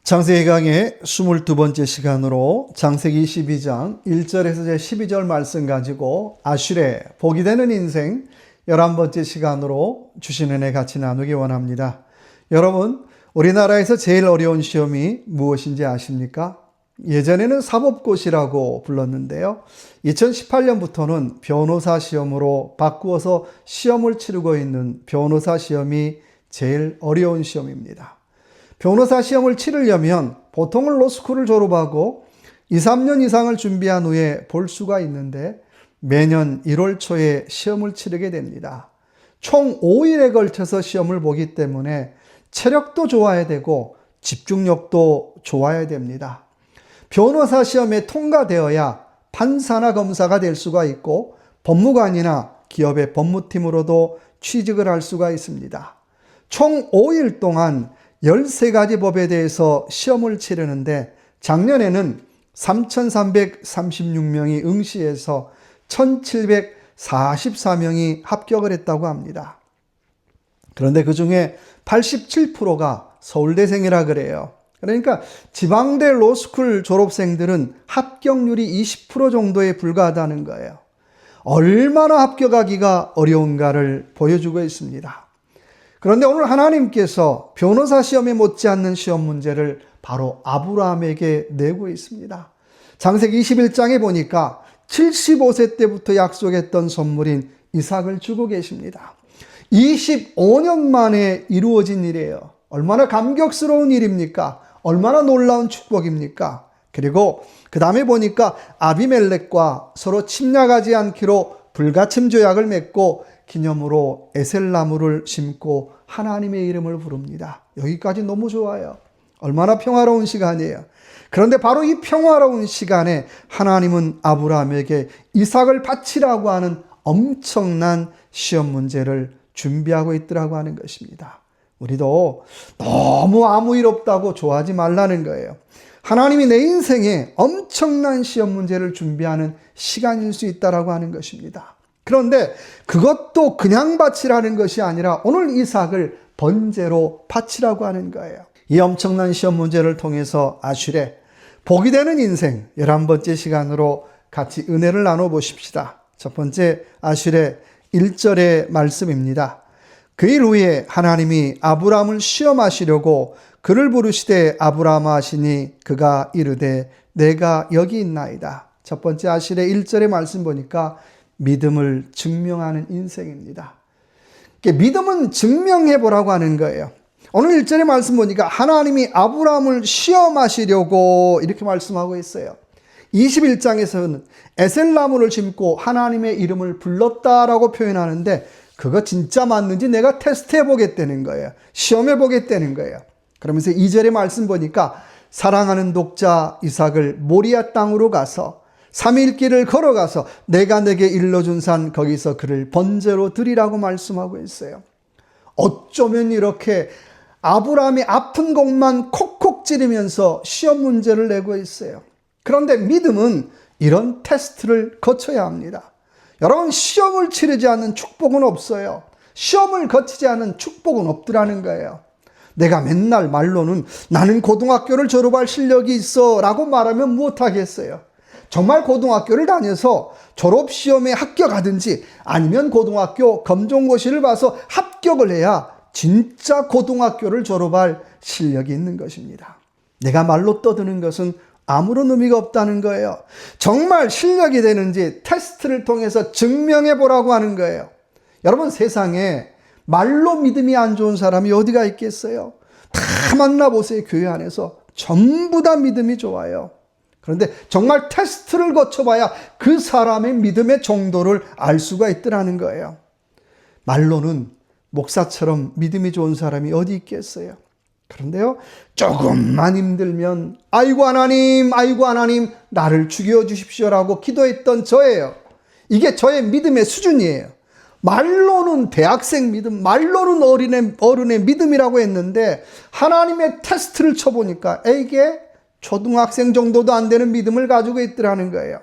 창세기 강의 22번째 시간으로 창세기 22장 1절에서 12절 말씀 가지고 아슐의 복이 되는 인생 11번째 시간으로 주신 은혜 같이 나누기 원합니다. 여러분, 우리나라에서 제일 어려운 시험이 무엇인지 아십니까? 예전에는 사법고시라고 불렀는데요. 2018년부터는 변호사 시험으로 바꾸어서 시험을 치르고 있는 변호사 시험이 제일 어려운 시험입니다. 변호사 시험을 치르려면 보통은 로스쿨을 졸업하고 2, 3년 이상을 준비한 후에 볼 수가 있는데 매년 1월 초에 시험을 치르게 됩니다. 총 5일에 걸쳐서 시험을 보기 때문에 체력도 좋아야 되고 집중력도 좋아야 됩니다. 변호사 시험에 통과되어야 판사나 검사가 될 수가 있고 법무관이나 기업의 법무팀으로도 취직을 할 수가 있습니다. 총 5일 동안 13가지 법에 대해서 시험을 치르는데 작년에는 3,336명이 응시해서 1,744명이 합격을 했다고 합니다. 그런데 그 중에 87%가 서울대생이라 그래요. 그러니까 지방대 로스쿨 졸업생들은 합격률이 20% 정도에 불과하다는 거예요. 얼마나 합격하기가 어려운가를 보여주고 있습니다. 그런데 오늘 하나님께서 변호사 시험에 못지않는 시험 문제를 바로 아브라함에게 내고 있습니다. 창세기 21장에 보니까 75세 때부터 약속했던 선물인 이삭을 주고 계십니다. 25년 만에 이루어진 일이에요. 얼마나 감격스러운 일입니까? 얼마나 놀라운 축복입니까? 그리고 그 다음에 보니까 아비멜렉과 서로 침략하지 않기로 불가침 조약을 맺고 기념으로 에셀나무를 심고 하나님의 이름을 부릅니다. 여기까지 너무 좋아요. 얼마나 평화로운 시간이에요. 그런데 바로 이 평화로운 시간에 하나님은 아브라함에게 이삭을 바치라고 하는 엄청난 시험 문제를 준비하고 있더라고 하는 것입니다. 우리도 너무 아무 일 없다고 좋아하지 말라는 거예요. 하나님이 내 인생에 엄청난 시험 문제를 준비하는 시간일 수 있다라고 하는 것입니다. 그런데 그것도 그냥 바치라는 것이 아니라 오늘 이삭을 번제로 바치라고 하는 거예요. 이 엄청난 시험 문제를 통해서 아슐의 복이 되는 인생 11번째 시간으로 같이 은혜를 나눠보십시다. 첫 번째 아슐의 1절의 말씀입니다. 그 일 후에 하나님이 아브라함을 시험하시려고 그를 부르시되 아브라함아 하시니 그가 이르되 내가 여기 있나이다. 첫 번째 아슐의 1절의 말씀 보니까 믿음을 증명하는 인생입니다. 믿음은 증명해 보라고 하는 거예요. 오늘 1절의 말씀 보니까 하나님이 아브라함을 시험하시려고 이렇게 말씀하고 있어요. 21장에서는 에셀나무를 심고 하나님의 이름을 불렀다라고 표현하는데 그거 진짜 맞는지 내가 테스트해 보겠다는 거예요. 시험해 보겠다는 거예요. 그러면서 2절의 말씀 보니까 사랑하는 독자 이삭을 모리아 땅으로 가서 3일 길을 걸어가서 내가 내게 일러준 산 거기서 그를 번제로 드리라고 말씀하고 있어요. 어쩌면 이렇게 아브라함이 아픈 곳만 콕콕 찌르면서 시험 문제를 내고 있어요. 그런데 믿음은 이런 테스트를 거쳐야 합니다. 여러분, 시험을 치르지 않는 축복은 없어요. 시험을 거치지 않은 축복은 없더라는 거예요. 내가 맨날 말로는 나는 고등학교를 졸업할 실력이 있어 라고 말하면 무엇하겠어요? 정말 고등학교를 다녀서 졸업시험에 합격하든지 아니면 고등학교 검정고시를 봐서 합격을 해야 진짜 고등학교를 졸업할 실력이 있는 것입니다. 내가 말로 떠드는 것은 아무런 의미가 없다는 거예요. 정말 실력이 되는지 테스트를 통해서 증명해 보라고 하는 거예요. 여러분, 세상에 말로 믿음이 안 좋은 사람이 어디가 있겠어요? 다 만나보세요. 교회 안에서 전부 다 믿음이 좋아요. 그런데 정말 테스트를 거쳐봐야 그 사람의 믿음의 정도를 알 수가 있더라는 거예요. 말로는 목사처럼 믿음이 좋은 사람이 어디 있겠어요? 그런데요, 조금만 힘들면 아이고 하나님 나를 죽여주십시오라고 기도했던 저예요. 이게 저의 믿음의 수준이에요. 말로는 대학생 믿음, 말로는 어른의 믿음이라고 했는데 하나님의 테스트를 쳐보니까 이게 초등학생 정도도 안 되는 믿음을 가지고 있더라는 거예요.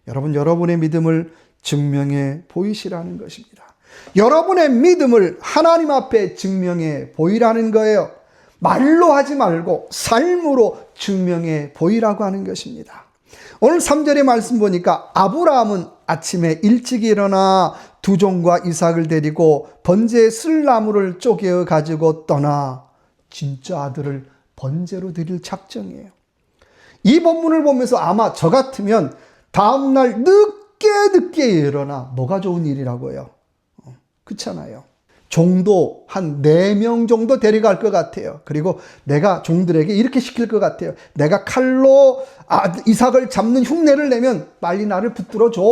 여러분, 여러분의 믿음을 증명해 보이시라는 것입니다. 여러분의 믿음을 하나님 앞에 증명해 보이라는 거예요. 말로 하지 말고 삶으로 증명해 보이라고 하는 것입니다. 오늘 3절의 말씀 보니까 아브라함은 아침에 일찍 일어나 두 종과 이삭을 데리고 번제에 쓸 나무를 쪼개어 가지고 떠나 진짜 아들을 번제로 드릴 작정이에요. 이 본문을 보면서 아마 저 같으면 다음날 늦게 일어나 뭐가 좋은 일이라고요. 그렇잖아요. 종도 한 4명 정도 데려갈 것 같아요. 그리고 내가 종들에게 이렇게 시킬 것 같아요. 내가 칼로 이삭을 잡는 흉내를 내면 빨리 나를 붙들어 줘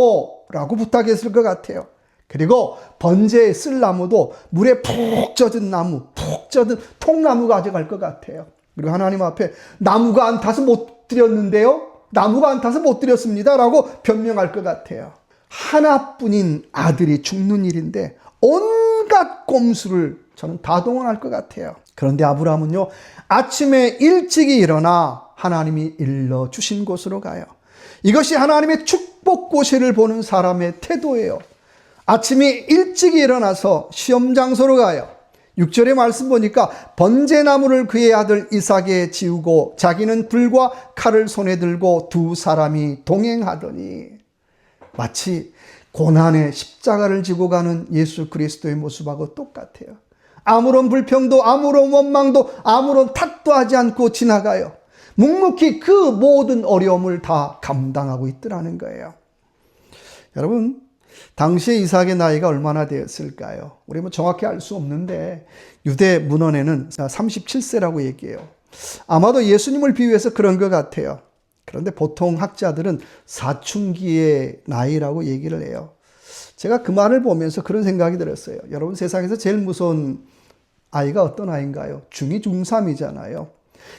라고 부탁했을 것 같아요. 그리고 번제에 쓸 나무도 물에 푹 젖은 나무, 푹 젖은 통나무 가져갈 것 같아요. 그리고 하나님 앞에 나무가 안 타서 못 드렸는데요. 나무가 안 타서 못 드렸습니다 라고 변명할 것 같아요. 하나뿐인 아들이 죽는 일인데 온갖 꼼수를 저는 다 동원할 것 같아요. 그런데 아브라함은요, 아침에 일찍이 일어나 하나님이 일러주신 곳으로 가요. 이것이 하나님의 축복 고시를 보는 사람의 태도예요. 아침에 일찍이 일어나서 시험 장소로 가요. 6절의 말씀 보니까 번제나무를 그의 아들 이삭에 지우고 자기는 불과 칼을 손에 들고 두 사람이 동행하더니 마치 고난의 십자가를 지고 가는 예수 그리스도의 모습하고 똑같아요. 아무런 불평도 아무런 원망도 아무런 탓도 하지 않고 지나가요. 묵묵히 그 모든 어려움을 다 감당하고 있더라는 거예요. 여러분, 당시에 이삭의 나이가 얼마나 되었을까요? 우리 뭐 정확히 알 수 없는데 유대 문헌에는 37세라고 얘기해요. 아마도 예수님을 비유해서 그런 것 같아요. 그런데 보통 학자들은 사춘기의 나이라고 얘기를 해요. 제가 그 말을 보면서 그런 생각이 들었어요. 여러분, 세상에서 제일 무서운 아이가 어떤 아이인가요? 중2, 중3이잖아요.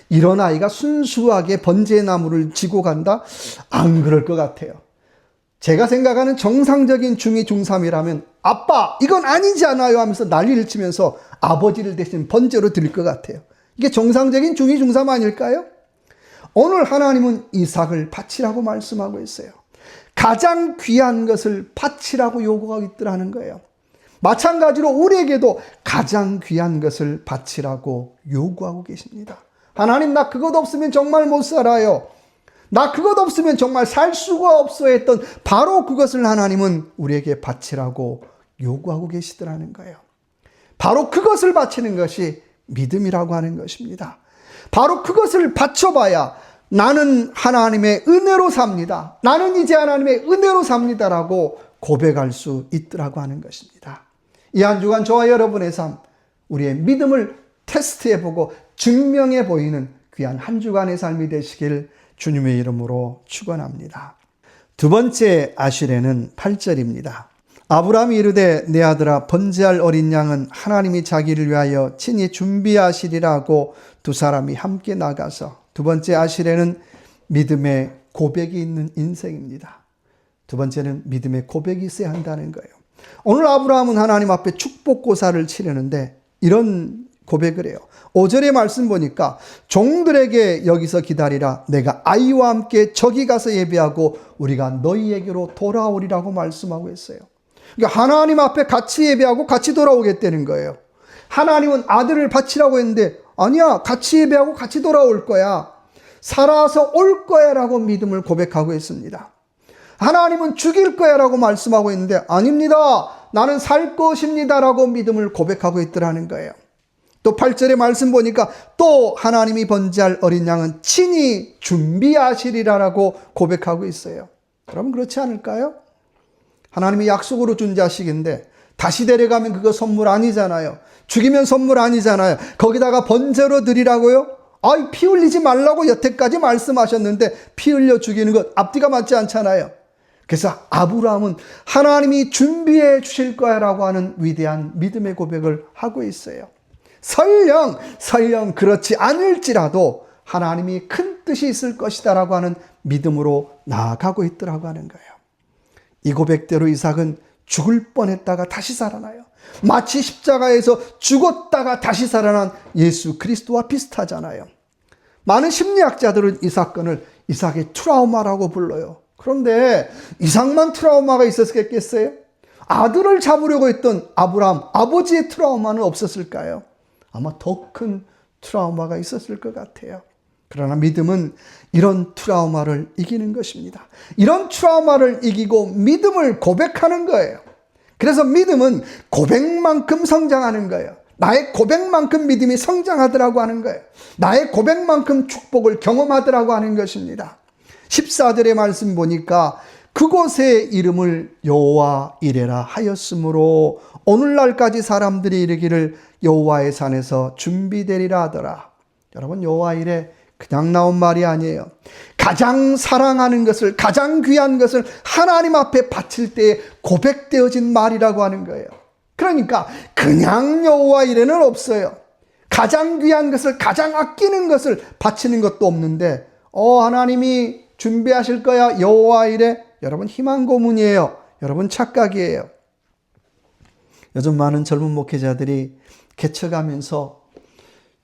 이런 아이가 순수하게 번제나무를 지고 간다? 안 그럴 것 같아요. 제가 생각하는 정상적인 중2, 중3이라면 아빠 이건 아니지 않아요 하면서 난리를 치면서 아버지를 대신 번제로 드릴 것 같아요. 이게 정상적인 중2, 중3 아닐까요? 오늘 하나님은 이삭을 바치라고 말씀하고 있어요. 가장 귀한 것을 바치라고 요구하고 있더라는 거예요. 마찬가지로 우리에게도 가장 귀한 것을 바치라고 요구하고 계십니다. 하나님, 나 그것 없으면 정말 못 살아요. 나 그것 없으면 정말 살 수가 없어 했던 바로 그것을 하나님은 우리에게 바치라고 요구하고 계시더라는 거예요. 바로 그것을 바치는 것이 믿음이라고 하는 것입니다. 바로 그것을 바쳐봐야 나는 하나님의 은혜로 삽니다. 나는 이제 하나님의 은혜로 삽니다라고 고백할 수 있더라고 하는 것입니다. 이 한 주간 저와 여러분의 삶, 우리의 믿음을 테스트해보고 증명해 보이는 귀한 한 주간의 삶이 되시길 주님의 이름으로 축원합니다. 두 번째 아시레는 8절입니다. 아브라함이 이르되 내 아들아 번제할 어린 양은 하나님이 자기를 위하여 친히 준비하시리라고 두 사람이 함께 나가서, 두 번째 아시레는 믿음의 고백이 있는 인생입니다. 두 번째는 믿음의 고백이 있어야 한다는 거예요. 오늘 아브라함은 하나님 앞에 축복 고사를 치르는데 이런 고백을 해요. 5절의 말씀 보니까 종들에게 여기서 기다리라, 내가 아이와 함께 저기 가서 예배하고 우리가 너희에게로 돌아오리라고 말씀하고 있어요. 그러니까 하나님 앞에 같이 예배하고 같이 돌아오겠다는 거예요. 하나님은 아들을 바치라고 했는데 아니야, 같이 예배하고 같이 돌아올 거야, 살아서 올 거야 라고 믿음을 고백하고 있습니다. 하나님은 죽일 거야 라고 말씀하고 있는데 아닙니다, 나는 살 것입니다 라고 믿음을 고백하고 있더라는 거예요. 또 8절의 말씀 보니까 또 하나님이 번제할 어린 양은 친히 준비하시리라라고 고백하고 있어요. 그러면 그렇지 않을까요? 하나님이 약속으로 준 자식인데 다시 데려가면 그거 선물 아니잖아요. 죽이면 선물 아니잖아요. 거기다가 번제로 드리라고요? 아이, 피 흘리지 말라고 여태까지 말씀하셨는데 피 흘려 죽이는 것 앞뒤가 맞지 않잖아요. 그래서 아브라함은 하나님이 준비해 주실 거야 라고 하는 위대한 믿음의 고백을 하고 있어요. 설령 그렇지 않을지라도 하나님이 큰 뜻이 있을 것이다 라고 하는 믿음으로 나아가고 있더라고 하는 거예요. 이 고백대로 이삭은 죽을 뻔했다가 다시 살아나요. 마치 십자가에서 죽었다가 다시 살아난 예수 그리스도와 비슷하잖아요. 많은 심리학자들은 이 사건을 이삭의 트라우마라고 불러요. 그런데 이삭만 트라우마가 있었겠어요? 아들을 잡으려고 했던 아브라함 아버지의 트라우마는 없었을까요? 아마 더 큰 트라우마가 있었을 것 같아요. 그러나 믿음은 이런 트라우마를 이기는 것입니다. 이런 트라우마를 이기고 믿음을 고백하는 거예요. 그래서 믿음은 고백만큼 성장하는 거예요. 나의 고백만큼 믿음이 성장하더라고 하는 거예요. 나의 고백만큼 축복을 경험하더라고 하는 것입니다. 14절의 말씀 보니까 그곳의 이름을 여호와 이레라 하였으므로 오늘날까지 사람들이 이르기를 여호와의 산에서 준비되리라 하더라. 여러분, 여호와 이레 그냥 나온 말이 아니에요. 가장 사랑하는 것을, 가장 귀한 것을 하나님 앞에 바칠 때에 고백되어진 말이라고 하는 거예요. 그러니까 그냥 여호와 이레는 없어요. 가장 귀한 것을, 가장 아끼는 것을 바치는 것도 없는데 하나님이 준비하실 거야 여호와 이레. 여러분, 희망 고문이에요. 여러분, 착각이에요. 요즘 많은 젊은 목회자들이 개척하면서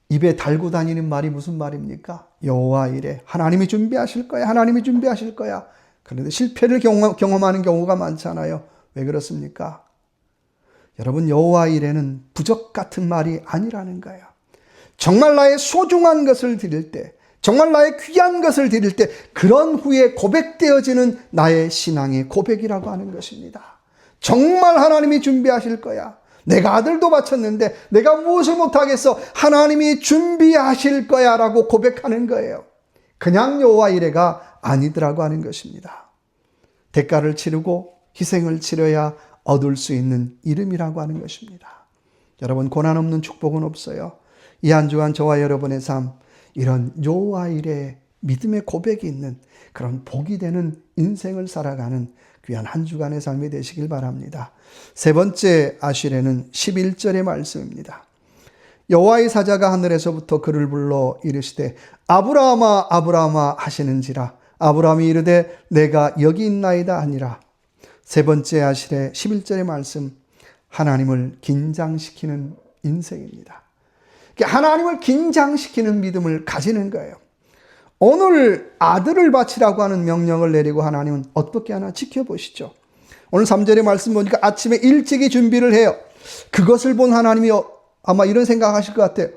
입에 달고 다니는 말이 무슨 말입니까? 여호와 이레. 하나님이 준비하실 거야. 하나님이 준비하실 거야. 그런데 실패를 경험하는 경우가 많잖아요. 왜 그렇습니까? 여러분, 여호와 이레는 부적 같은 말이 아니라는 거예요. 정말 나의 소중한 것을 드릴 때, 정말 나의 귀한 것을 드릴 때 그런 후에 고백되어지는 나의 신앙의 고백이라고 하는 것입니다. 정말 하나님이 준비하실 거야. 내가 아들도 바쳤는데 내가 무엇을 못하겠어. 하나님이 준비하실 거야 라고 고백하는 거예요. 그냥 여호와 이레가 아니더라고 하는 것입니다. 대가를 치르고 희생을 치러야 얻을 수 있는 이름이라고 하는 것입니다. 여러분, 고난 없는 축복은 없어요. 이 한 주간 저와 여러분의 삶, 이런 여호와 이레의 믿음의 고백이 있는 그런 복이 되는 인생을 살아가는 귀한 한 주간의 삶이 되시길 바랍니다. 세 번째 아시레는 11절의 말씀입니다. 여호와의 사자가 하늘에서부터 그를 불러 이르시되 아브라함아 아브라함아 하시는지라. 아브라함이 이르되 내가 여기 있나이다 하니라. 세 번째 아시레 11절의 말씀, 하나님을 긴장시키는 인생입니다. 하나님을 긴장시키는 믿음을 가지는 거예요. 오늘 아들을 바치라고 하는 명령을 내리고 하나님은 어떻게 하나 지켜보시죠. 오늘 3절의 말씀 보니까 아침에 일찍이 준비를 해요. 그것을 본 하나님이 아마 이런 생각하실 것 같아요.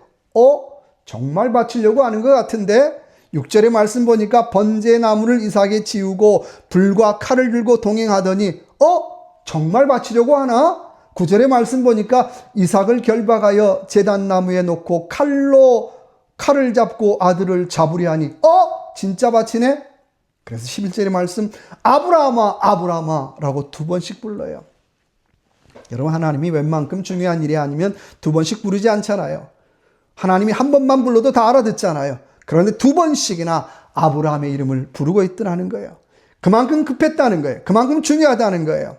정말 바치려고 하는 것 같은데. 6절의 말씀 보니까 번제나무를 이삭에 지우고 불과 칼을 들고 동행하더니 정말 바치려고 하나? 9절의 말씀 보니까 이삭을 결박하여 제단나무에 놓고 칼을 잡고 아들을 잡으려 하니 진짜 바치네? 그래서 11절의 말씀 아브라함아 아브라함아 라고 두 번씩 불러요. 여러분, 하나님이 웬만큼 중요한 일이 아니면 두 번씩 부르지 않잖아요. 하나님이 한 번만 불러도 다 알아듣잖아요. 그런데 두 번씩이나 아브라함의 이름을 부르고 있더라는 거예요. 그만큼 급했다는 거예요. 그만큼 중요하다는 거예요.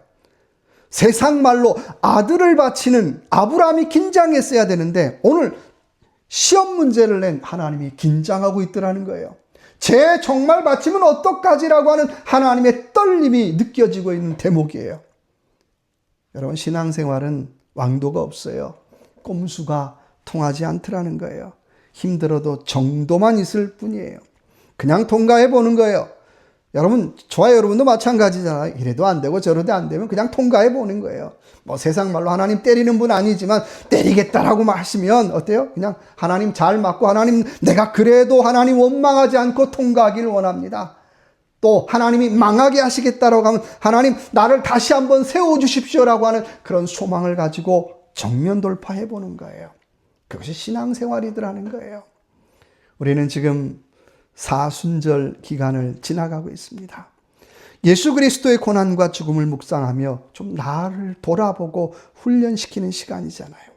세상 말로 아들을 바치는 아브라함이 긴장했어야 되는데 오늘 시험 문제를 낸 하나님이 긴장하고 있더라는 거예요. 쟤 정말 바치면 어떡하지라고 하는 하나님의 떨림이 느껴지고 있는 대목이에요. 여러분, 신앙생활은 왕도가 없어요. 꼼수가 통하지 않더라는 거예요. 힘들어도 정도만 있을 뿐이에요. 그냥 통과해 보는 거예요. 여러분, 저와 여러분도 마찬가지잖아요. 이래도 안 되고 저래도 안 되면 그냥 통과해 보는 거예요. 세상 말로 하나님 때리는 분 아니지만 때리겠다라고 하시면 어때요? 그냥 하나님 잘 맞고 하나님 내가 그래도 하나님 원망하지 않고 통과하기를 원합니다. 또 하나님이 망하게 하시겠다라고 하면 하나님 나를 다시 한번 세워주십시오라고 하는 그런 소망을 가지고 정면 돌파해 보는 거예요. 그것이 신앙생활이더라는 거예요. 우리는 지금 사순절 기간을 지나가고 있습니다. 예수 그리스도의 고난과 죽음을 묵상하며 좀 나를 돌아보고 훈련시키는 시간이잖아요.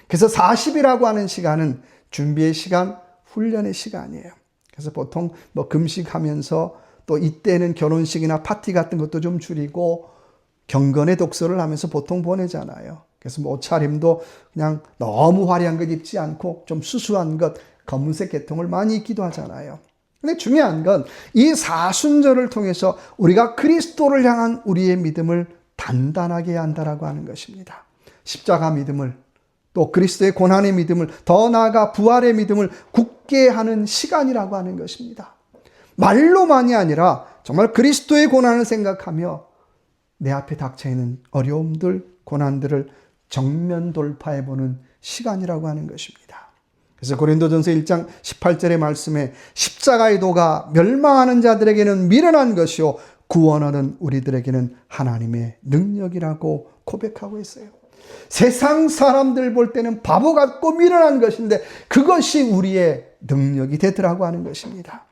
그래서 40이라고 하는 시간은 준비의 시간, 훈련의 시간이에요. 그래서 보통 금식하면서 또 이때는 결혼식이나 파티 같은 것도 좀 줄이고 경건의 독서를 하면서 보통 보내잖아요. 그래서 옷차림도 그냥 너무 화려한 것 입지 않고 좀 수수한 것, 검은색 계통을 많이 입기도 하잖아요. 근데 중요한 건 이 사순절을 통해서 우리가 그리스도를 향한 우리의 믿음을 단단하게 해야 한다라고 하는 것입니다. 십자가 믿음을, 또 그리스도의 고난의 믿음을, 더 나아가 부활의 믿음을 굳게 하는 시간이라고 하는 것입니다. 말로만이 아니라 정말 그리스도의 고난을 생각하며 내 앞에 닥쳐있는 어려움들, 고난들을 정면 돌파해보는 시간이라고 하는 것입니다. 그래서 고린도전서 1장 18절의 말씀에 십자가의 도가 멸망하는 자들에게는 미련한 것이요 구원하는 우리들에게는 하나님의 능력이라고 고백하고 있어요. 세상 사람들 볼 때는 바보 같고 미련한 것인데 그것이 우리의 능력이 되더라고 하는 것입니다.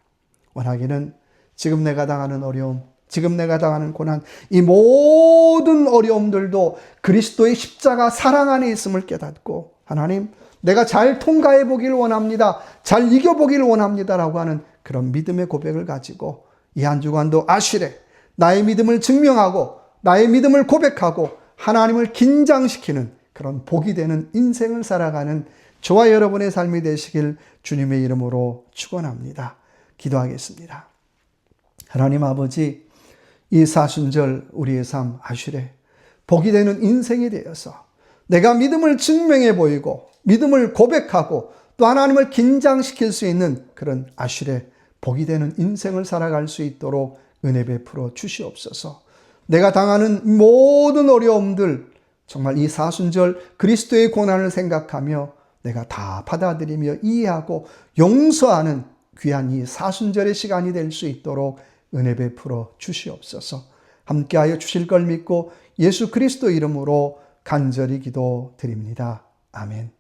원하기는 지금 내가 당하는 어려움, 지금 내가 당하는 고난, 이 모든 어려움들도 그리스도의 십자가 사랑 안에 있음을 깨닫고 하나님 내가 잘 통과해 보길 원합니다. 잘 이겨보길 원합니다라고 하는 그런 믿음의 고백을 가지고 이 한 주간도 아쉬레 나의 믿음을 증명하고 나의 믿음을 고백하고 하나님을 긴장시키는 그런 복이 되는 인생을 살아가는 저와 여러분의 삶이 되시길 주님의 이름으로 축원합니다. 기도하겠습니다. 하나님 아버지, 이 사순절 우리의 삶 아쉬레 복이 되는 인생이 되어서 내가 믿음을 증명해 보이고 믿음을 고백하고 또 하나님을 긴장시킬 수 있는 그런 아쉬레 복이 되는 인생을 살아갈 수 있도록 은혜 베풀어 주시옵소서. 내가 당하는 모든 어려움들 정말 이 사순절 그리스도의 고난을 생각하며 내가 다 받아들이며 이해하고 용서하는 귀한 이 사순절의 시간이 될 수 있도록 은혜 베풀어 주시옵소서. 함께하여 주실 걸 믿고 예수 그리스도 이름으로 간절히 기도드립니다. 아멘.